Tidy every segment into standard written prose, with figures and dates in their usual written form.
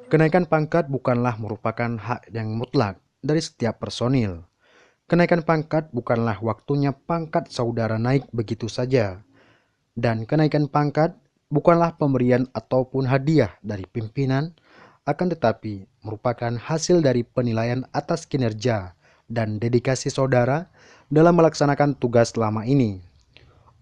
Kenaikan pangkat bukanlah merupakan hak yang mutlak dari setiap personil. Kenaikan pangkat bukanlah waktunya pangkat saudara naik begitu saja. Dan kenaikan pangkat bukanlah pemberian ataupun hadiah dari pimpinan, akan tetapi merupakan hasil dari penilaian atas kinerja dan dedikasi saudara dalam melaksanakan tugas selama ini.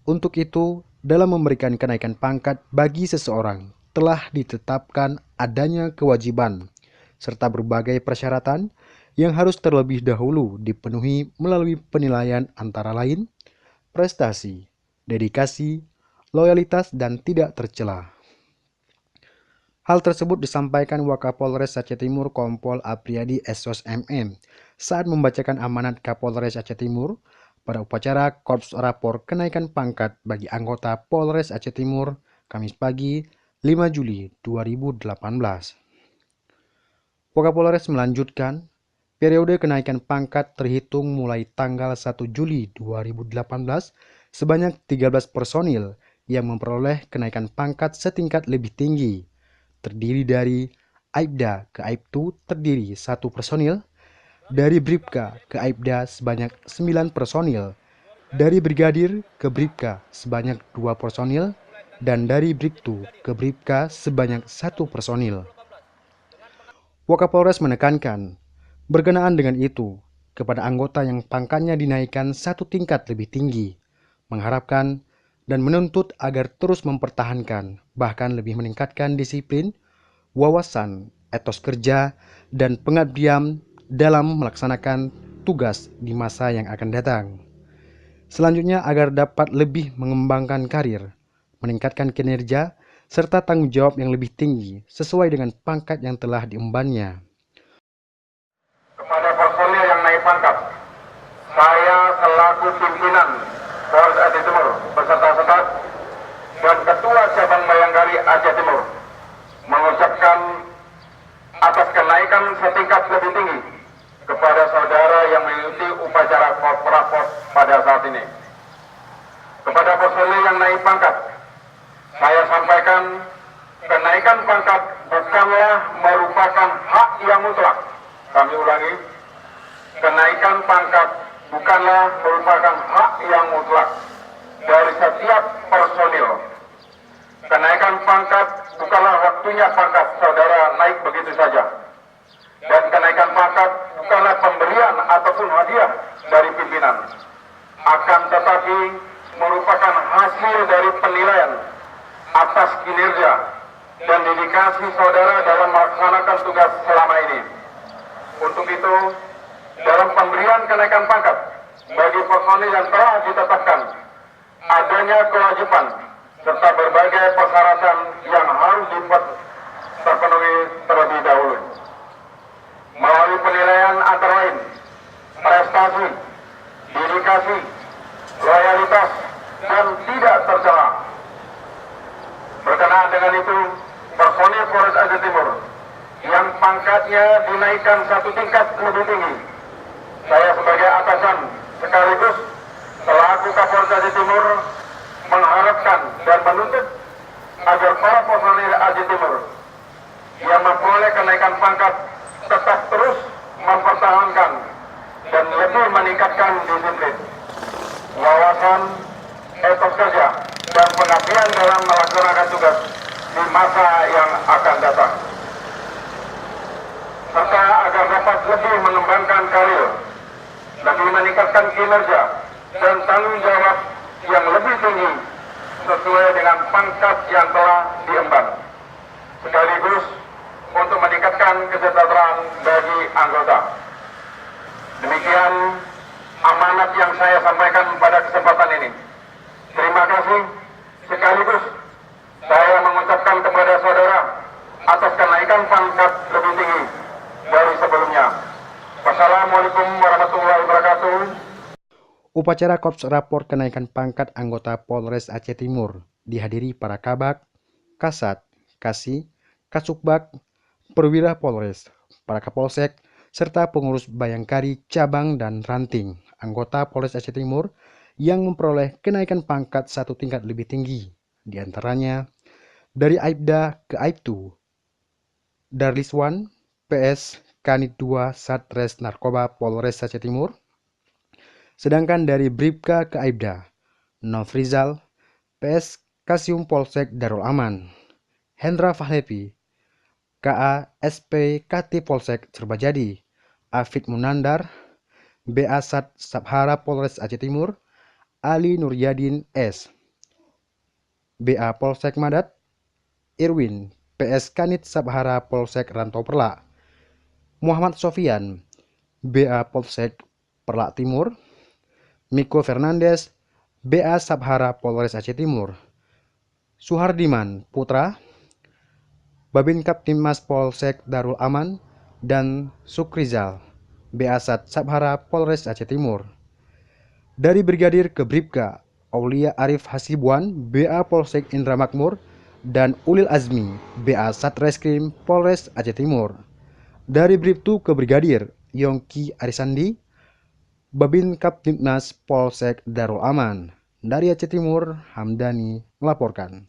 Untuk itu, dalam memberikan kenaikan pangkat bagi seseorang, telah ditetapkan adanya kewajiban serta berbagai persyaratan yang harus terlebih dahulu dipenuhi melalui penilaian antara lain prestasi, dedikasi, loyalitas, dan tidak tercela. Hal tersebut disampaikan Wakapolres Aceh Timur Kompol Apriyadi Esos MM saat membacakan amanat Kapolres Aceh Timur pada upacara Korps Rapor Kenaikan Pangkat bagi anggota Polres Aceh Timur Kamis pagi 5 Juli 2018. Wakapolres melanjutkan, periode kenaikan pangkat terhitung mulai tanggal 1 Juli 2018 sebanyak 13 personil yang memperoleh kenaikan pangkat setingkat lebih tinggi, terdiri dari Aibda ke Aibtu terdiri 1 personil, dari Bribka ke Aibda sebanyak 9 personil, dari Brigadir ke Bribka sebanyak 2 personil, dan dari Bribtu ke Bribka sebanyak 1 personil. Wakapolres menekankan, berkenaan dengan itu, kepada anggota yang pangkatnya dinaikkan 1 tingkat lebih tinggi, mengharapkan dan menuntut agar terus mempertahankan, bahkan lebih meningkatkan disiplin, wawasan, etos kerja, dan pengabdian dalam melaksanakan tugas di masa yang akan datang. Selanjutnya agar dapat lebih mengembangkan karir, meningkatkan kinerja, serta tanggung jawab yang lebih tinggi sesuai dengan pangkat yang telah diembannya. Kepada personil yang naik pangkat, saya selaku pimpinan Polres Aceh Timur beserta staf dan Ketua Cabang Bayangkari Aceh Timur mengucapkan atas kenaikan setingkat lebih tinggi kepada saudara yang mengikuti upacara Korporapor pada saat ini. Kepada personil yang naik pangkat, saya sampaikan kenaikan pangkat bukanlah merupakan hak yang mutlak. Kami ulangi, kenaikan pangkat bukanlah merupakan hak yang mutlak dari setiap personil. Kenaikan pangkat bukanlah waktunya pangkat saudara naik begitu saja. Dan kenaikan pangkat bukanlah pemberian ataupun hadiah dari pimpinan. Akan tetapi merupakan hasil dari penilaian atas kinerja dan dedikasi saudara dalam melaksanakan tugas selama ini. Untuk itu, dalam pemberian kenaikan pangkat bagi personil yang telah ditetapkan, adanya kewajiban serta berbagai persyaratan yang harus terpenuhi terlebih dahulu. Melalui penilaian antara lain, prestasi, dedikasi, loyalitas, dan tidak tercela. Berkenaan dengan itu, personil Polres Aceh Timur yang pangkatnya dinaikkan 1 tingkat lebih tinggi, saya sebagai atasan sekaligus selaku Kapolres Aceh Timur mengharapkan dan menuntut agar para personil Aceh Timur yang memperoleh kenaikan pangkat tetap terus mempertahankan dan lebih meningkatkan disiplin, wawasan, etos kerja, dan pengabdian dalam melaksanakan tugas di masa yang akan datang, serta agar dapat lebih mengembangkan karir, lebih meningkatkan kinerja, dan tanggung jawab yang lebih tinggi sesuai dengan pangkat yang telah diemban, sekaligus untuk meningkatkan kesejahteraan bagi anggota. Demikian amanat yang saya sampaikan pada kesempatan ini. Terima kasih. Sekaligus saya mengucapkan kepada saudara atas kenaikan pangkat lebih tinggi dari sebelumnya. Wassalamualaikum warahmatullahi wabarakatuh. Upacara Korps Rapor Kenaikan Pangkat anggota Polres Aceh Timur dihadiri para Kabak, Kasat, Kasih, Kasubag, Perwira Polres, para Kapolsek, serta pengurus Bayangkari Cabang dan Ranting, anggota Polres Aceh Timur yang memperoleh kenaikan pangkat 1 tingkat lebih tinggi, diantaranya dari Aibda ke Aibtu, Darliswan, PS Kanit 2 Satres Narkoba Polres Aceh Timur. Sedangkan dari Bribka ke Aibda, Nofrizal, PS Kasium Polsek Darul Aman. Hendra Fahlevi, KA SP Kati Polsek Cirbajadi. Afid Munandar, BA Sat Sabhara Polres Aceh Timur. Ali Nuryadin S, BA Polsek Madat. Irwin, PS Kanit Sabhara Polsek Rantau Perlak. Muhammad Sofian, BA Polsek Perlak Timur. Miko Fernandes, BA Sabhara Polres Aceh Timur. Suhardiman Putra, Babin Kaptimas Polsek Darul Aman. Dan Sukrizal, BA Sat Sabhara Polres Aceh Timur. Dari Brigadir ke Bribka, Aulia Arif Hasibuan, BA Polsek Indra Makmur. Dan Ulil Azmi, BA Satreskrim Polres Aceh Timur. Dari Bribtu ke Brigadir, Yongki Arisandi, Babin Kaptimnas Polsek Darul Aman. Dari Aceh Timur, Hamdani melaporkan.